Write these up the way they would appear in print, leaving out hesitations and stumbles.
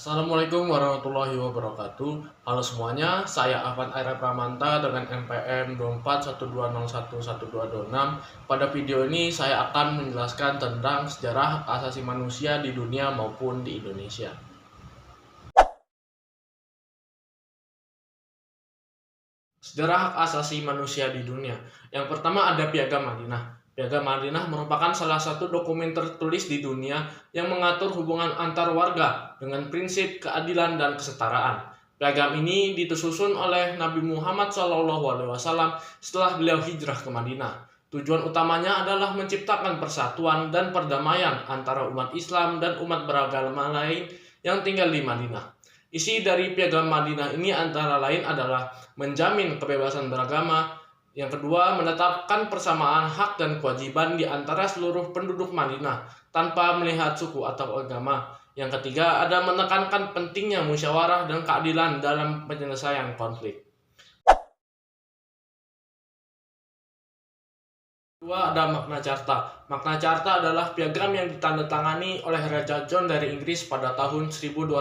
Assalamualaikum warahmatullahi wabarakatuh. Halo semuanya, saya Afan Aira Pramanta dengan NPM 2412011226. Pada video ini saya akan menjelaskan tentang sejarah hak asasi manusia di dunia maupun di Indonesia. Sejarah hak asasi manusia di dunia. Yang pertama ada Piagam Madinah. Piagam Madinah merupakan salah satu dokumen tertulis di dunia yang mengatur hubungan antar warga dengan prinsip keadilan dan kesetaraan. Piagam ini disusun oleh Nabi Muhammad SAW setelah beliau hijrah ke Madinah. Tujuan utamanya adalah menciptakan persatuan dan perdamaian antara umat Islam dan umat beragama lain yang tinggal di Madinah. Isi dari Piagam Madinah ini antara lain adalah menjamin kebebasan beragama. Yang kedua, menetapkan persamaan hak dan kewajiban di antara seluruh penduduk Madinah tanpa melihat suku atau agama. Yang ketiga, ada menekankan pentingnya musyawarah dan keadilan dalam penyelesaian konflik. Kedua, ada Magna Carta. Magna Carta adalah piagam yang ditandatangani oleh Raja John dari Inggris pada tahun 1215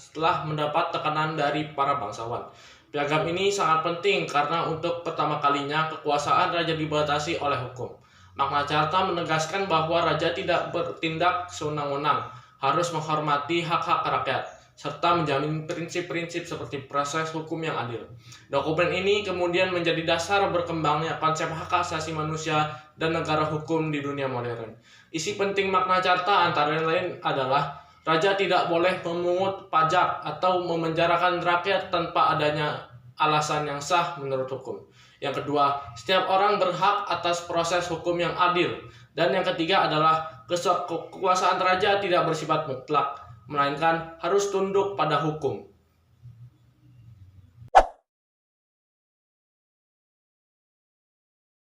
setelah mendapat tekanan dari para bangsawan. Piagam ini sangat penting karena untuk pertama kalinya kekuasaan raja dibatasi oleh hukum. Magna Carta menegaskan bahwa raja tidak bertindak sewenang-wenang, harus menghormati hak-hak rakyat, serta menjamin prinsip-prinsip seperti proses hukum yang adil. Dokumen ini kemudian menjadi dasar berkembangnya konsep hak asasi manusia dan negara hukum di dunia modern. Isi penting Magna Carta antara lain adalah raja tidak boleh memungut pajak atau memenjarakan rakyat tanpa adanya alasan yang sah menurut hukum. Yang kedua, setiap orang berhak atas proses hukum yang adil. Dan yang ketiga adalah kekuasaan raja tidak bersifat mutlak, melainkan harus tunduk pada hukum.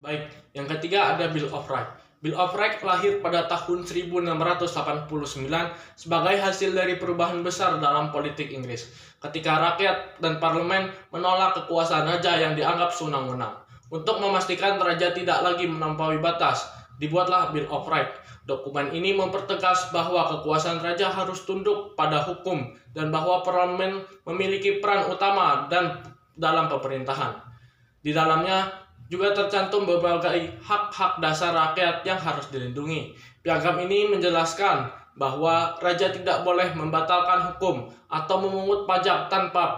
Baik, yang ketiga ada Bill of Rights. Bill of Rights lahir pada tahun 1689 sebagai hasil dari perubahan besar dalam politik Inggris, ketika rakyat dan parlemen menolak kekuasaan raja yang dianggap sewenang-wenang. Untuk memastikan raja tidak lagi melampaui batas, dibuatlah Bill of Rights. Dokumen ini mempertegas bahwa kekuasaan raja harus tunduk pada hukum dan bahwa parlemen memiliki peran utama dalam pemerintahan. Di dalamnya juga tercantum berbagai hak-hak dasar rakyat yang harus dilindungi. Piagam ini menjelaskan bahwa raja tidak boleh membatalkan hukum atau memungut pajak tanpa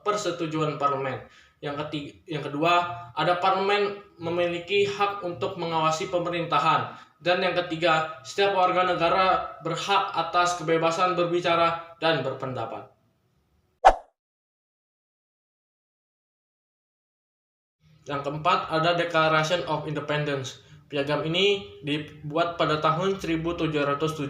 persetujuan parlemen. Yang kedua, ada parlemen memiliki hak untuk mengawasi pemerintahan. Dan yang ketiga, setiap warga negara berhak atas kebebasan berbicara dan berpendapat. Yang keempat ada Declaration of Independence. Piagam ini dibuat pada tahun 1776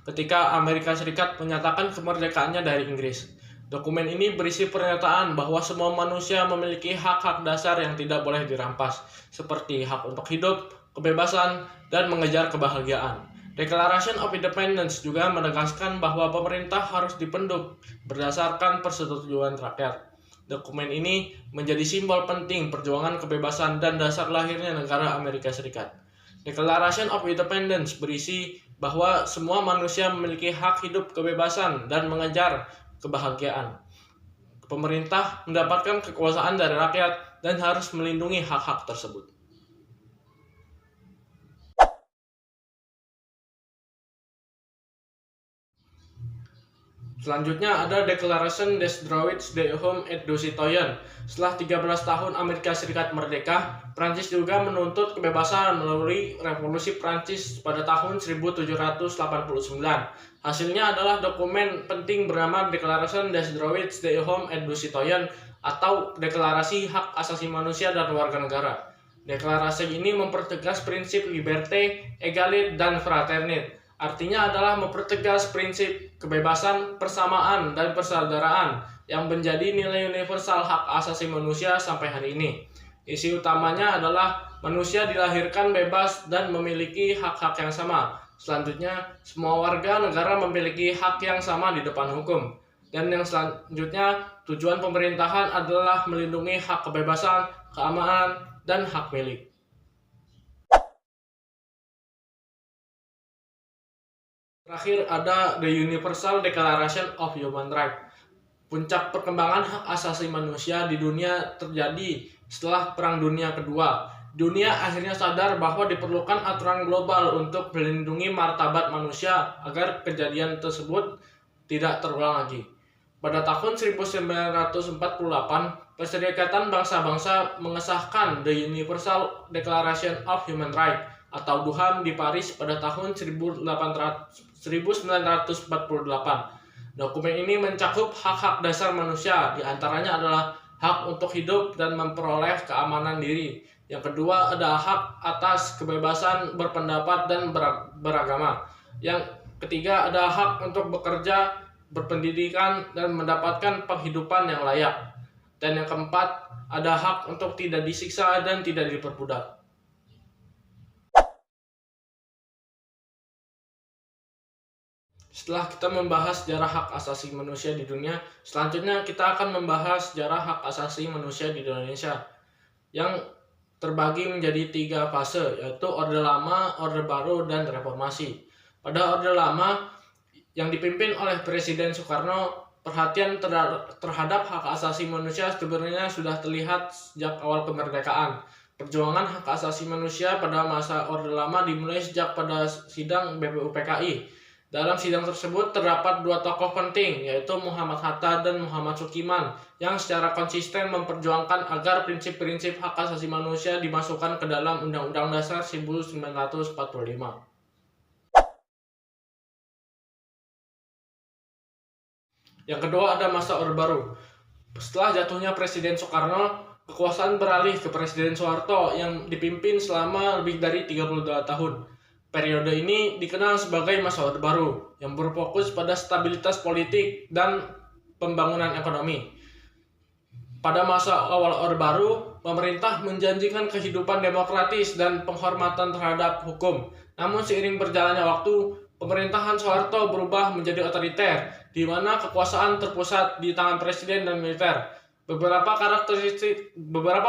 ketika Amerika Serikat menyatakan kemerdekaannya dari Inggris. Dokumen ini berisi pernyataan bahwa semua manusia memiliki hak-hak dasar yang tidak boleh dirampas, seperti hak untuk hidup, kebebasan, dan mengejar kebahagiaan. Declaration of Independence juga menegaskan bahwa pemerintah harus dipenduk berdasarkan persetujuan rakyat. Dokumen ini menjadi simbol penting perjuangan kebebasan dan dasar lahirnya negara Amerika Serikat. Declaration of Independence berisi bahwa semua manusia memiliki hak hidup kebebasan dan mengejar kebahagiaan. Pemerintah mendapatkan kekuasaan dari rakyat dan harus melindungi hak-hak tersebut. Selanjutnya ada Declaration des Droits de l'Homme et du Citoyen. Setelah 13 tahun Amerika Serikat merdeka, Prancis juga menuntut kebebasan melalui Revolusi Prancis pada tahun 1789. Hasilnya adalah dokumen penting bernama Declaration des Droits de l'Homme et du Citoyen atau Deklarasi Hak Asasi Manusia dan Warga Negara. Deklarasi ini mempertegas prinsip liberté, égalité, dan fraternité. Artinya adalah mempertegas prinsip kebebasan, persamaan, dan persaudaraan yang menjadi nilai universal hak asasi manusia sampai hari ini. Isi utamanya adalah manusia dilahirkan bebas dan memiliki hak-hak yang sama. Selanjutnya, semua warga negara memiliki hak yang sama di depan hukum. Dan yang selanjutnya, tujuan pemerintahan adalah melindungi hak kebebasan, keamanan, dan hak milik. Terakhir ada The Universal Declaration of Human Rights. Puncak perkembangan hak asasi manusia di dunia terjadi setelah Perang Dunia Kedua. Dunia akhirnya sadar bahwa diperlukan aturan global untuk melindungi martabat manusia agar kejadian tersebut tidak terulang lagi. Pada tahun 1948, Perserikatan Bangsa-Bangsa mengesahkan The Universal Declaration of Human Rights atau DUHAM di Paris pada tahun 1948. Dokumen ini mencakup hak-hak dasar manusia, diantaranya adalah hak untuk hidup dan memperoleh keamanan diri. Yang kedua ada hak atas kebebasan berpendapat dan beragama. Yang ketiga ada hak untuk bekerja, berpendidikan, dan mendapatkan penghidupan yang layak. Dan yang keempat ada hak untuk tidak disiksa dan tidak diperbudak. Setelah kita membahas sejarah hak asasi manusia di dunia, selanjutnya kita akan membahas sejarah hak asasi manusia di Indonesia yang terbagi menjadi 3 fase, yaitu Orde Lama, Orde Baru, dan Reformasi. Pada Orde Lama yang dipimpin oleh Presiden Soekarno, perhatian terhadap hak asasi manusia sebenarnya sudah terlihat sejak awal kemerdekaan. Perjuangan hak asasi manusia pada masa Orde Lama dimulai sejak pada sidang BPUPKI. Dalam sidang tersebut terdapat 2 tokoh penting, yaitu Muhammad Hatta dan Muhammad Sukiman, yang secara konsisten memperjuangkan agar prinsip-prinsip hak asasi manusia dimasukkan ke dalam Undang-Undang Dasar 1945. Yang kedua ada masa Orde Baru. Setelah jatuhnya Presiden Soekarno, kekuasaan beralih ke Presiden Soeharto yang dipimpin selama lebih dari 32 tahun. Periode ini dikenal sebagai masa Orde Baru yang berfokus pada stabilitas politik dan pembangunan ekonomi. Pada masa awal Orde Baru, pemerintah menjanjikan kehidupan demokratis dan penghormatan terhadap hukum. Namun seiring berjalannya waktu, pemerintahan Soeharto berubah menjadi otoriter, di mana kekuasaan terpusat di tangan presiden dan militer. Beberapa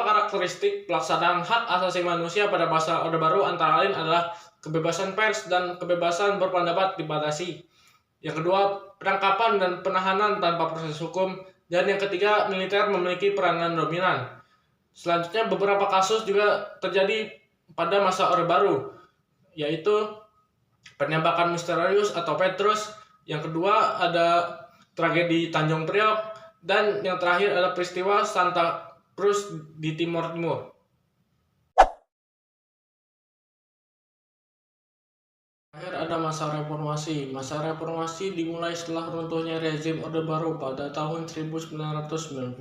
karakteristik pelaksanaan hak asasi manusia pada masa Orde Baru antara lain adalah kebebasan pers dan kebebasan berpendapat dibatasi. Yang kedua, penangkapan dan penahanan tanpa proses hukum. Dan yang ketiga, militer memiliki peranan dominan. Selanjutnya, beberapa kasus juga terjadi pada masa Orde Baru, yaitu penembakan misterius atau Petrus. Yang kedua, ada tragedi Tanjung Priok. Dan yang terakhir adalah peristiwa Santa Cruz di Timur Timur. Terakhir ada masa reformasi. Masa reformasi dimulai setelah runtuhnya rezim Orde Baru pada tahun 1998.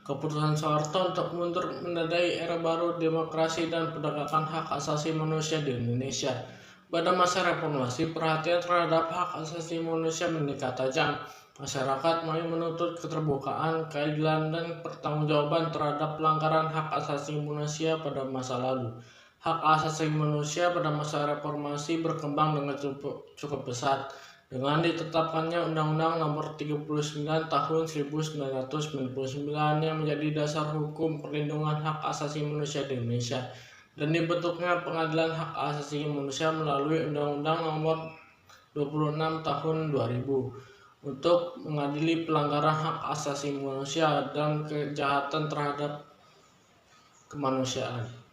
Keputusan Soeharto untuk mundur menandai era baru demokrasi dan penegakan hak asasi manusia di Indonesia. Pada masa reformasi, perhatian terhadap hak asasi manusia meningkat tajam. Masyarakat mulai menuntut keterbukaan, keadilan, dan pertanggungjawaban terhadap pelanggaran hak asasi manusia pada masa lalu. Hak asasi manusia pada masa reformasi berkembang dengan cukup pesat dengan ditetapkannya Undang-Undang Nomor 39 Tahun 1999 yang menjadi dasar hukum perlindungan hak asasi manusia di Indonesia, dan dibentuknya Pengadilan Hak Asasi Manusia melalui Undang-Undang Nomor 26 Tahun 2000 untuk mengadili pelanggaran hak asasi manusia dan kejahatan terhadap kemanusiaan.